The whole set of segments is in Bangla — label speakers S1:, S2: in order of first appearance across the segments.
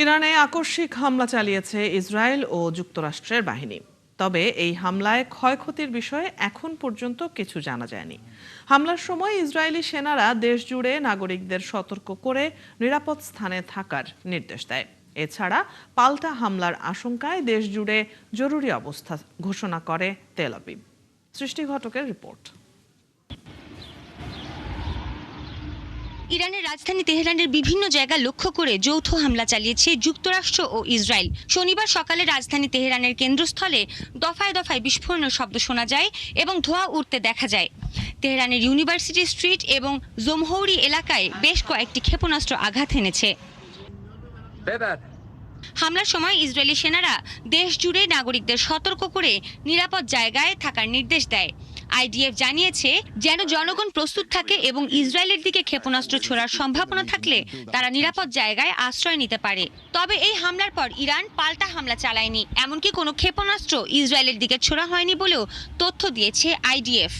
S1: ইরানে আকস্মিক হামলা চালিয়েছে ইসরায়েল ও যুক্তরাষ্ট্রের বাহিনী। তবে এই হামলায় ক্ষয়ক্ষতির বিষয়ে এখন পর্যন্ত কিছু জানা যায়নি। হামলার সময় ইসরায়েলি সেনারা দেশ জুড়ে নাগরিকদের সতর্ক করে নিরাপদ স্থানে থাকার নির্দেশ দেয়। এছাড়া পাল্টা হামলার আশঙ্কায় দেশ জুড়ে জরুরি অবস্থা ঘোষণা করে তেল আবিব। সৃষ্টি ঘটকের রিপোর্ট।
S2: ইরানের রাজধানী তেহরানের বিভিন্ন জায়গা লক্ষ্য করে যৌথ হামলা চালিয়েছে যুক্তরাষ্ট্র ও ইসরায়েল। শনিবার সকালে রাজধানী তেহরানের কেন্দ্রস্থলে দফায় দফায় বিস্ফোরণের শব্দ শোনা যায় এবং ধোঁয়া উঠতে দেখা যায়। তেহরানের ইউনিভার্সিটি স্ট্রিট এবং জোমহৌরি এলাকায় বেশ কয়েকটি ক্ষেপণাস্ত্র আঘাত এনেছে। হামলার সময় ইসরায়েলি সেনারা দেশ জুড়ে নাগরিকদের সতর্ক করে নিরাপদ জায়গায় থাকার নির্দেশ দেয়। আইডিএফ জানিয়েছে যেন জনগণ প্রস্তুত থাকে এবং ইসরায়েলের দিকে ক্ষেপণাস্ত্র ছোড়ার সম্ভাবনা থাকলে তারা নিরাপদ জায়গায় আশ্রয় নিতে পারে। তবে এই হামলার পর ইরান পাল্টা হামলা চালায়নি, এমনকি কোনো ক্ষেপণাস্ত্র ইসরায়েলের দিকে ছোড়া হয়নি বলেও তথ্য দিয়েছে আইডিএফ।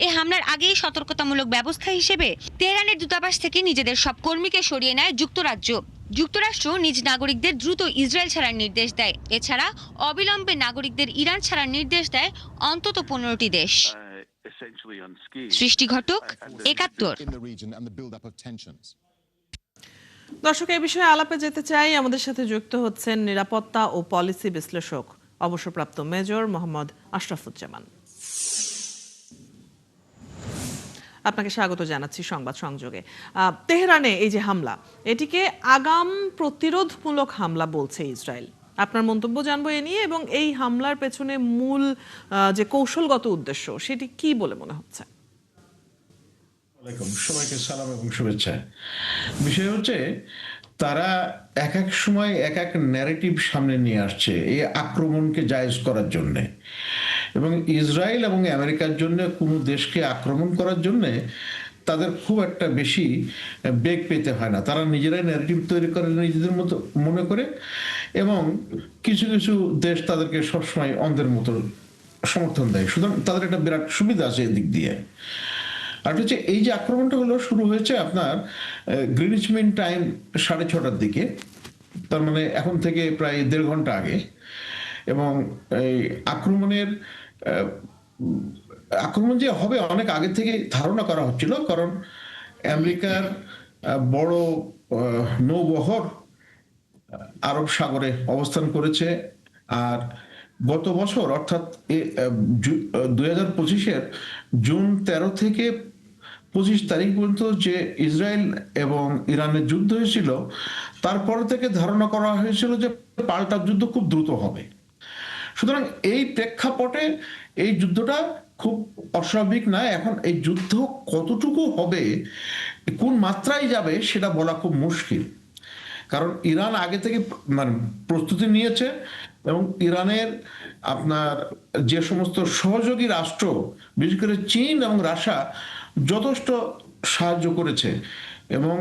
S2: এই হামলার আগেই সতর্কতামূলক ব্যবস্থা হিসেবে তেহরানের দূতাবাস থেকে নিজেদের সব কর্মীকে সরিয়ে নেয় যুক্তরাজ্য। যুক্তরাষ্ট্র নিজ নাগরিকদের দ্রুত ইসরায়েল ছাড়ার নির্দেশ দেয়। এছাড়া অবিলম্বে নাগরিকদের ইরান ছাড়ার নির্দেশ দেয় অন্তত 15টি দেশ। সৃষ্টি ঘটক, ৭১।
S1: দর্শক, এই বিষয়ে আলাপে যেতে চাই। আমাদের সাথে যুক্ত হচ্ছেন নিরাপত্তা ও পলিসি বিশ্লেষক অবসরপ্রাপ্ত মেজর মোহাম্মদ আশরাফুজ্জামান। আপনাকে স্বাগত জানাচ্ছি সংবাদ সংযোগে। তেহরানে এই যে হামলা, এটিকে আগাম প্রতিরোধমূলক হামলা বলছে ইসরায়েল। আপনার মন্তব্য জানবো এ নিয়ে, এবং এই হামলার পেছনে মূল যে কৌশলগত উদ্দেশ্য সেটি কি বলে মনে হচ্ছে?
S3: সবাইকে সালাম এবং শুভেচ্ছা। বিষয় হচ্ছে তারা এক এক সময় এক এক ন্যারেটিভ সামনে নিয়ে আসছে এই আক্রমণকে জায়েজ করার জন্য, এবং ইসরায়েল এবং আমেরিকার জন্য কোনো দেশকে আক্রমণ করার জন্য তাদের খুব একটা বেশি বেগ পেতে হয় না। তারা নিজেরাই ন্যারেটিভ তৈরি করে নিজেদের মতো মনে করে, এবং কিছু কিছু দেশ তাদেরকে সবসময় অন্ধের মতো সমর্থন দেয়। সুতরাং তাদের একটা বিরাট সুবিধা আছে এদিক দিয়ে। আর হচ্ছে এই যে আক্রমণটা হলো, শুরু হয়েছে আপনার গ্রিনিচ মিন টাইম 6:30টার দিকে, তার মানে এখন থেকে প্রায় 1.5 ঘন্টা আগে। এবং এই আক্রমণ যে হবে অনেক আগে থেকে ধারণা করা হচ্ছিল, কারণ আমেরিকার বড় নৌবহর আরব সাগরে অবস্থান করেছে। আর গত বছর অর্থাৎ 2025-এর জুন 13 থেকে 25 তারিখ পর্যন্ত যে ইসরায়েল এবং ইরানের যুদ্ধ হয়েছিল, তারপর থেকে ধারণা করা হয়েছিল যে পাল্টা যুদ্ধ খুব দ্রুত হবে। সুতরাং এই প্রেক্ষাপটে এই যুদ্ধটা খুব অস্বাভাবিক না। এখন এই যুদ্ধ কতটুকু হবে, কোন মাত্রায় যাবে, সেটা বলা খুব মুশকিল। কারণ ইরান আগে থেকে মানে প্রস্তুতি নিয়েছে, এবং ইরানের আপনার যে সমস্ত সহযোগী রাষ্ট্র, বিশেষ করে চীন এবং রাশিয়া যথেষ্ট সাহায্য করেছে, এবং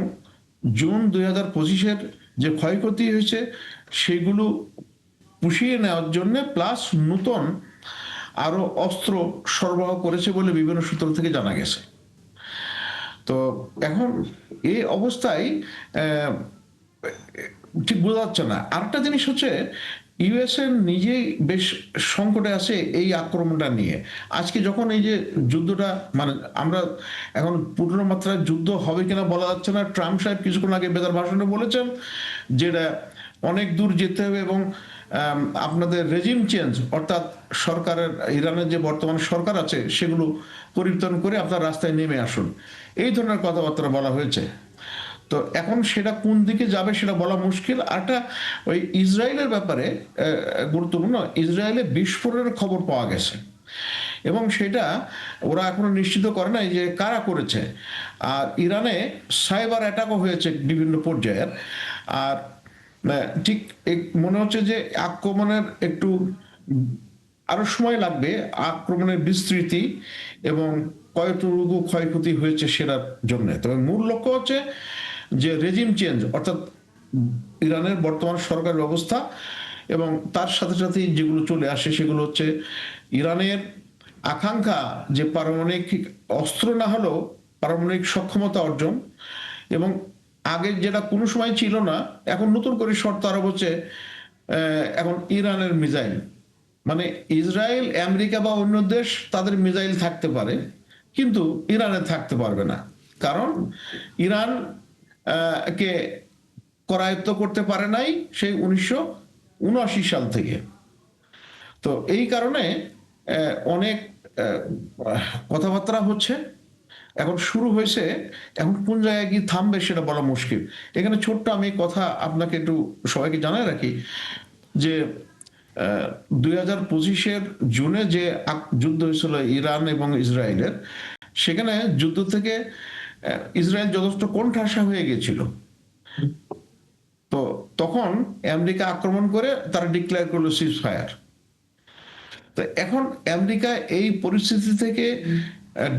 S3: জুন 2025-এর যে ক্ষয়ক্ষতি হয়েছে সেগুলো পুষিয়ে নেওয়ার জন্য প্লাস নতুন আরো অস্ত্র সরবরাহ করেছে বলে বিভিন্ন সূত্র থেকে জানা গেছে। তো এখন এই অবস্থায় ঠিক বোঝা যাচ্ছে না। আরেকটা জিনিস হচ্ছে, ইউএসএ নিজেই বেশ সংকটে আছে এই আক্রমণটা নিয়ে। আজকে যখন এই যে যুদ্ধটা, মানে আমরা এখন পূর্ণ মাত্রায় যুদ্ধ হবে কিনা বলা যাচ্ছে না। ট্রাম্প সাহেব কিছুক্ষণ আগে বেতার ভাষণে বলেছেন যেটা অনেক দূর যেতে হবে, এবং আপনাদের রেজিম চেঞ্জ, অর্থাৎ সরকারের, ইরানের যে বর্তমান সরকার আছে সেগুলো পরিবর্তন করে আপনার রাস্তায় নেমে আসুন, এই ধরনের কথাবার্তা বলা হয়েছে। তো এখন সেটা কোন দিকে যাবে সেটা বলা মুশকিল। আরটা ওই ইসরায়েলের ব্যাপারে গুরুত্বপূর্ণ, ইসরায়েলে বিস্ফোরণের খবর পাওয়া গেছে, এবং সেটা ওরা এখনো নিশ্চিত করে নাই যে কারা করেছে। আর ইরানে সাইবার অ্যাটাকও হয়েছে বিভিন্ন পর্যায়ের। আর ঠিক মনে হচ্ছে যে আক্রমণের একটু আরো সময় লাগবে, আক্রমণের বিস্তৃতি এবং কতটুকু ক্ষয়ক্ষতি হয়েছে সেটার জন্য। তবে মূল লক্ষ্য হচ্ছে যে রেজিম চেঞ্জ, অর্থাৎ ইরানের বর্তমান সরকার ব্যবস্থা, এবং তার সাথে সাথে যেগুলো চলে আসে সেগুলো হচ্ছে ইরানের আকাঙ্ক্ষা যে পারমাণবিক অস্ত্র না হলেও পারমাণবিক সক্ষমতা অর্জন, এবং আগে যেটা কোনো সময় ছিল না, এখন নতুন করে শর্ত আরোপ হচ্ছে। এখন ইরানের মিসাইল, মানে ইসরায়েল, আমেরিকা বা অন্য দেশ তাদের মিসাইল থাকতে পারে, কিন্তু ইরানে থাকতে পারবে না। কারণ ইরান কে করায়ত্ত করতে পারে নাই সেই 1979 সাল থেকে। তো এই কারণে অনেক কথাবার্তা হচ্ছে, এখন শুরু হয়েছে। এখন কোন জায়গায় কি থামবে সেটা বলা মুশকিল। এখানে ছোট্ট আমি কথা আপনাকে একটু সবাইকে জানাই রাখি যে 2025-এর জুনে যে যুদ্ধ হয়েছিল ইরান এবং ইসরায়েলের, সেখানে যুদ্ধ থেকে ইসরায়েল যথেষ্ট কোণঠাসা হয়ে গেছিল। তো তখন আমেরিকা আক্রমণ করে তারা ডিক্লেয়ার করলো সিজ ফায়ার। তো এখন আমেরিকা এই পরিস্থিতি থেকে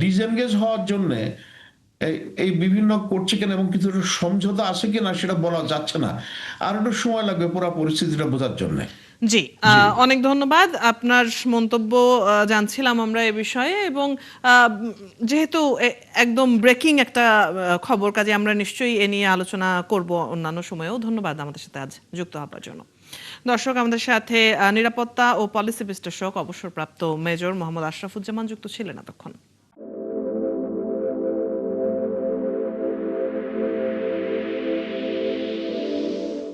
S3: ডিসএনগেজ হওয়ার জন্য এই বিভিন্ন করছে কিনা এবং কিছু সমঝোতা আছে কিনা সেটা বলা যাচ্ছে না। আর একটু সময় লাগবে পুরো পরিস্থিতিটা বোঝার জন্য।
S1: জি, অনেক ধন্যবাদ। আপনার মন্তব্য জানছিলাম আমরা এ বিষয়ে, এবং যেহেতু একদম ব্রেকিং একটা খবর, কাজে আমরা নিশ্চয়ই এ নিয়ে আলোচনা করব অন্যান্য সময়েও। ধন্যবাদ আমাদের সাথে আজ যুক্ত হওয়ার জন্য। দর্শক, আমাদের সাথে নিরাপত্তা ও পলিসি বিশ্লেষক অবসরপ্রাপ্ত মেজর মোহাম্মদ আশরাফুজ্জামান যুক্ত ছিলেন এতক্ষণ।